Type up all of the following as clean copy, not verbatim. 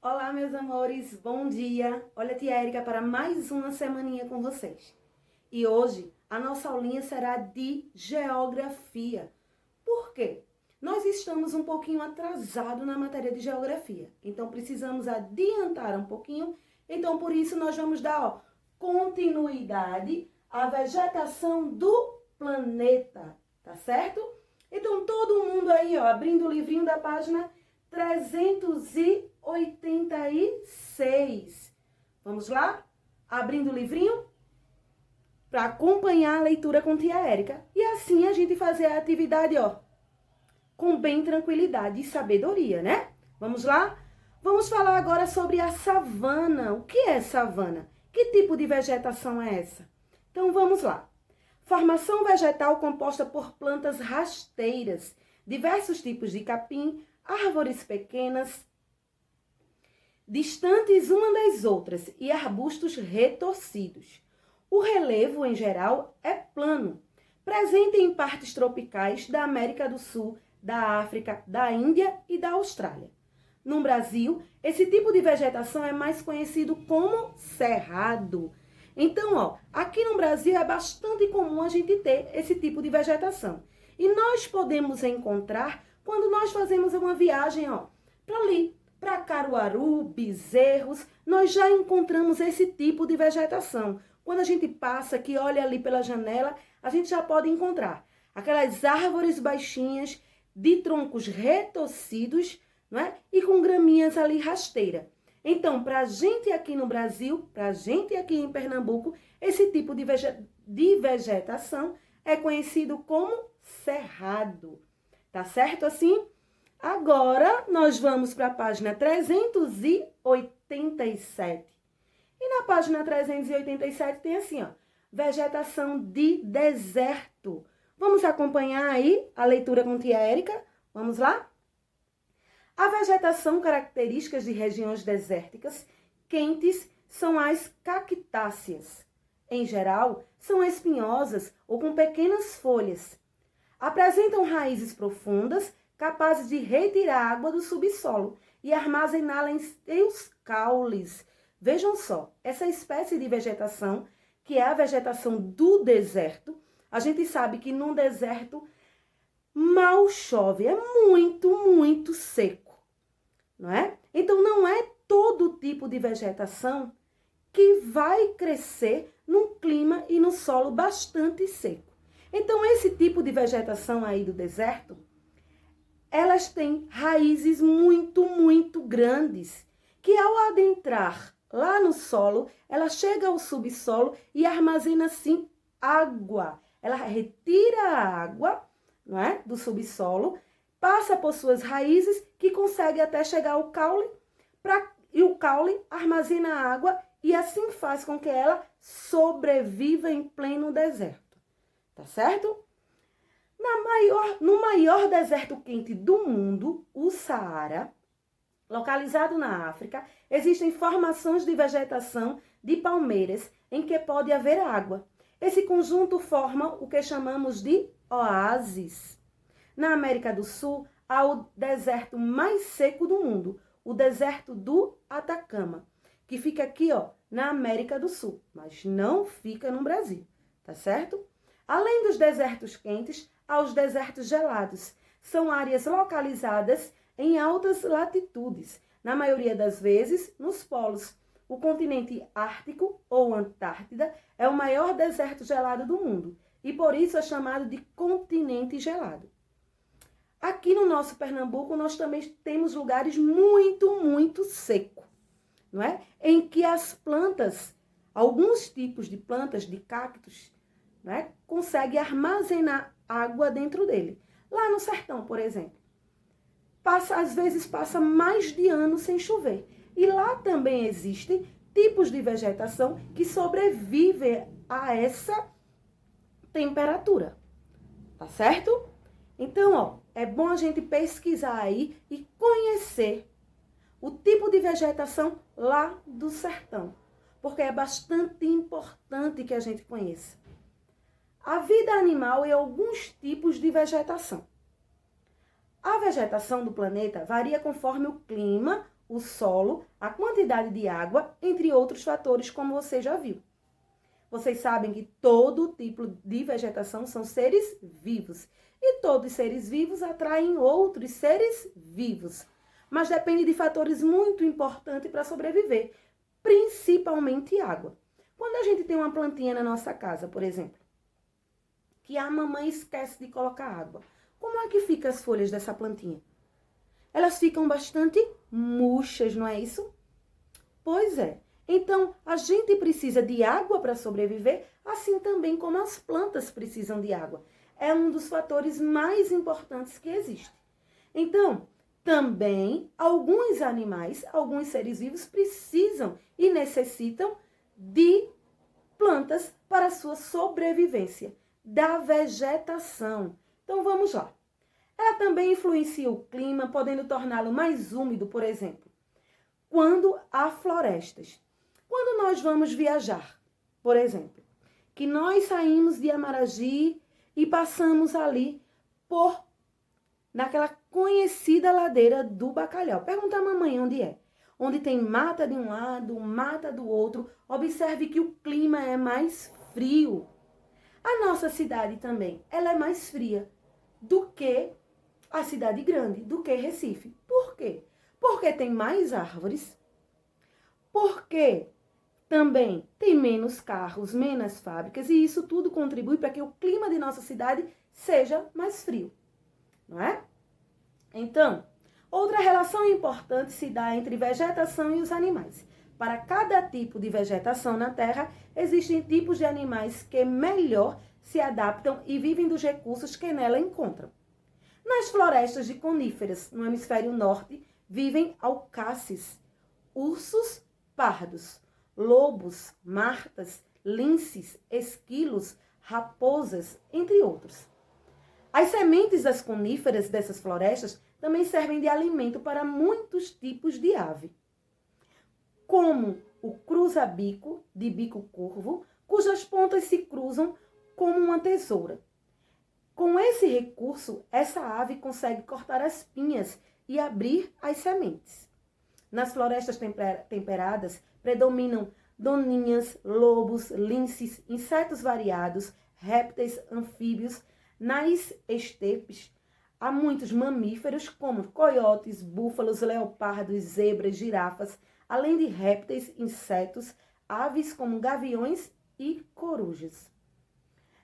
Olá, meus amores, bom dia! Olha a tia Érica para mais uma semaninha com vocês. E hoje a nossa aulinha será de geografia. Por quê? Nós estamos um pouquinho atrasados na matéria de geografia, então precisamos adiantar um pouquinho. Então, por isso, nós vamos dar continuidade à vegetação do planeta, tá certo? Então, todo mundo aí, abrindo o livrinho da página 386. Vamos lá? Abrindo o livrinho para acompanhar a leitura com tia Érica. E assim a gente fazer a atividade, com bem tranquilidade e sabedoria, né? Vamos lá? Vamos falar agora sobre a savana. O que é savana? Que tipo de vegetação é essa? Então vamos lá. Formação vegetal composta por plantas rasteiras, diversos tipos de capim, árvores pequenas, distantes uma das outras, e arbustos retorcidos. O relevo, em geral, é plano, presente em partes tropicais da América do Sul, da África, da Índia e da Austrália. No Brasil, esse tipo de vegetação é mais conhecido como cerrado. Então, aqui no Brasil é bastante comum a gente ter esse tipo de vegetação. E nós podemos encontrar quando nós fazemos uma viagem, para ali, para Caruaru, Bezerros, nós já encontramos esse tipo de vegetação. Quando a gente passa, que olha ali pela janela, a gente já pode encontrar aquelas árvores baixinhas, de troncos retorcidos, não é? E com graminhas ali rasteira. Então, para a gente aqui no Brasil, para a gente aqui em Pernambuco, esse tipo de vegetação é conhecido como cerrado. Tá certo assim? Agora, nós vamos para a página 387. E na página 387 tem assim, vegetação de deserto. Vamos acompanhar aí a leitura com tia Érica? Vamos lá? A vegetação características de regiões desérticas quentes são as cactáceas. Em geral, são espinhosas ou com pequenas folhas. Apresentam raízes profundas, capazes de retirar água do subsolo e armazená-la em seus caules. Vejam só, essa espécie de vegetação, que é a vegetação do deserto, a gente sabe que no deserto mal chove, é muito, muito seco, não é? Então, não é todo tipo de vegetação que vai crescer num clima e no solo bastante seco. Então, esse tipo de vegetação aí do deserto, elas têm raízes muito, muito grandes, que ao adentrar lá no solo, ela chega ao subsolo e armazena, assim, água. Ela retira a água, não é, do subsolo, passa por suas raízes, que consegue até chegar ao caule, e o caule armazena a água e assim faz com que ela sobreviva em pleno deserto. Tá certo? No maior deserto quente do mundo, o Saara, localizado na África, existem formações de vegetação de palmeiras em que pode haver água. Esse conjunto forma o que chamamos de oásis. Na América do Sul, há o deserto mais seco do mundo, o deserto do Atacama, que fica aqui, na América do Sul, mas não fica no Brasil, tá certo? Além dos desertos quentes, há os desertos gelados. São áreas localizadas em altas latitudes, na maioria das vezes nos polos. O continente ártico, ou Antártida, é o maior deserto gelado do mundo e por isso é chamado de continente gelado. Aqui no nosso Pernambuco, nós também temos lugares muito, muito secos, não é? Em que as plantas, alguns tipos de plantas, de cactos, né, consegue armazenar água dentro dele. Lá no sertão, por exemplo, às vezes passa mais de ano sem chover. E lá também existem tipos de vegetação que sobrevivem a essa temperatura. Tá certo? Então, é bom a gente pesquisar aí e conhecer o tipo de vegetação lá do sertão, porque é bastante importante que a gente conheça a vida animal e alguns tipos de vegetação. A vegetação do planeta varia conforme o clima, o solo, a quantidade de água, entre outros fatores, como você já viu. Vocês sabem que todo tipo de vegetação são seres vivos. E todos os seres vivos atraem outros seres vivos. Mas depende de fatores muito importantes para sobreviver, principalmente água. Quando a gente tem uma plantinha na nossa casa, por exemplo, que a mamãe esquece de colocar água, como é que ficam as folhas dessa plantinha? Elas ficam bastante murchas, não é isso? Pois é. Então, a gente precisa de água para sobreviver, assim também como as plantas precisam de água. É um dos fatores mais importantes que existe. Então, também alguns animais, alguns seres vivos precisam e necessitam de plantas para a sua sobrevivência, da vegetação. Então, vamos lá. Ela também influencia o clima, podendo torná-lo mais úmido, por exemplo, quando há florestas. Quando nós vamos viajar, por exemplo, que nós saímos de Amaragi e passamos ali naquela conhecida ladeira do Bacalhau. Pergunta à mamãe onde é. Onde tem mata de um lado, mata do outro. Observe que o clima é mais frio. A nossa cidade também, ela é mais fria do que a cidade grande, do que Recife. Por quê? Porque tem mais árvores, porque também tem menos carros, menos fábricas, e isso tudo contribui para que o clima de nossa cidade seja mais frio, não é? Então, outra relação importante se dá entre vegetação e os animais. Para cada tipo de vegetação na Terra, existem tipos de animais que melhor se adaptam e vivem dos recursos que nela encontram. Nas florestas de coníferas, no hemisfério norte, vivem alcaces, ursos pardos, lobos, martas, linces, esquilos, raposas, entre outros. As sementes das coníferas dessas florestas também servem de alimento para muitos tipos de ave, como o cruza-bico, de bico curvo, cujas pontas se cruzam como uma tesoura. Com esse recurso, essa ave consegue cortar as pinhas e abrir as sementes. Nas florestas temperadas, predominam doninhas, lobos, linces, insetos variados, répteis, anfíbios. Nas estepes, há muitos mamíferos, como coiotes, búfalos, leopardos, zebras, girafas, além de répteis, insetos, aves como gaviões e corujas.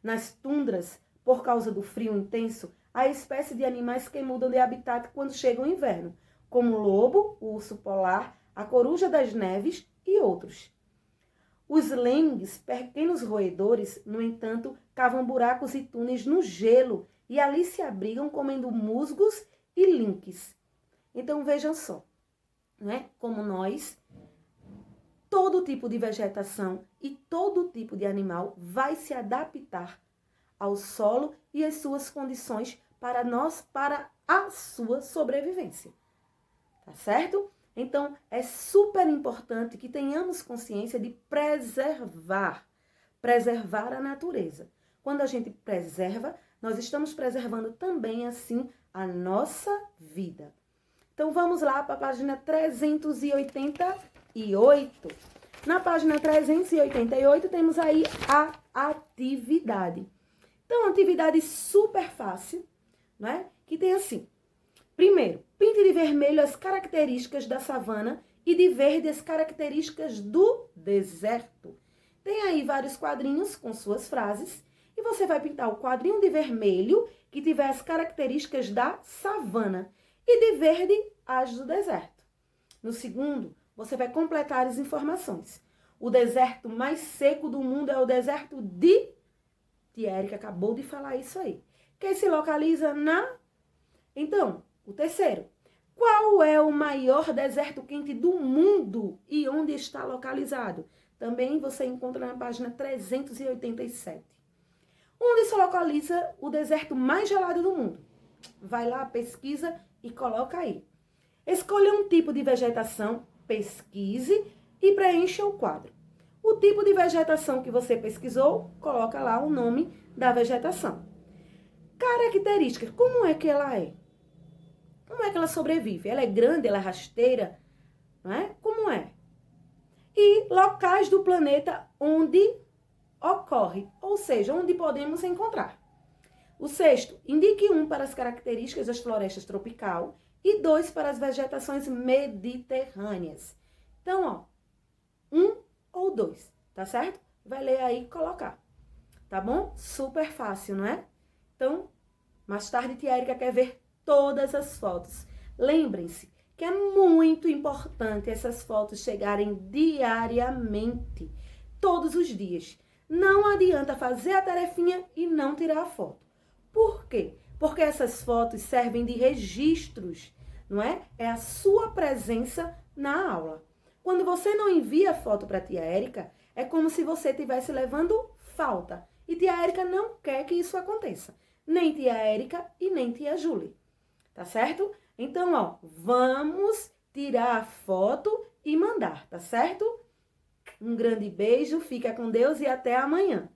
Nas tundras, por causa do frio intenso, há espécies de animais que mudam de habitat quando chega o inverno, como o lobo, o urso polar, a coruja das neves e outros. Os lemmings, pequenos roedores, no entanto, cavam buracos e túneis no gelo e ali se abrigam comendo musgos e linques. Então vejam só, né? Como nós, todo tipo de vegetação e todo tipo de animal vai se adaptar ao solo e às suas condições para a sua sobrevivência. Tá certo? Então, é super importante que tenhamos consciência de preservar a natureza. Quando a gente preserva, nós estamos preservando também, assim, a nossa vida. Então, vamos lá para a página 388. Na página 388, temos aí a atividade. Então, uma atividade super fácil, né? Que tem assim. Primeiro, pinte de vermelho as características da savana e de verde as características do deserto. Tem aí vários quadrinhos com suas frases e você vai pintar o quadrinho de vermelho que tiver as características da savana e de verde as do deserto. No segundo, você vai completar as informações. O deserto mais seco do mundo é o deserto de Thierry, que acabou de falar isso aí. Que se localiza na... Então, o terceiro. Qual é o maior deserto quente do mundo e onde está localizado? Também você encontra na página 387. Onde se localiza o deserto mais gelado do mundo? Vai lá, pesquisa e coloca aí. Escolha um tipo de vegetação, pesquise e preencha o quadro. O tipo de vegetação que você pesquisou, coloca lá o nome da vegetação. Características, como é que ela é? Como é que ela sobrevive? Ela é grande, ela é rasteira? não é? Como é? E locais do planeta onde ocorre, ou seja, onde podemos encontrar. O sexto, indique 1 para as características das florestas tropical e 2 para as vegetações mediterrâneas. Então, ó, 1 ou 2, tá certo? Vai ler aí e colocar, tá bom? Super fácil, não é? Então, mais tarde, tia Érica quer ver todas as fotos. Lembrem-se que é muito importante essas fotos chegarem diariamente, todos os dias. Não adianta fazer a tarefinha e não tirar a foto. Por quê? Porque essas fotos servem de registros, não é? É a sua presença na aula. Quando você não envia foto para a tia Érica, é como se você estivesse levando falta. E tia Érica não quer que isso aconteça. Nem tia Érica e nem tia Júlia. Tá certo? Então, ó, vamos tirar a foto e mandar, tá certo? Um grande beijo, fica com Deus e até amanhã.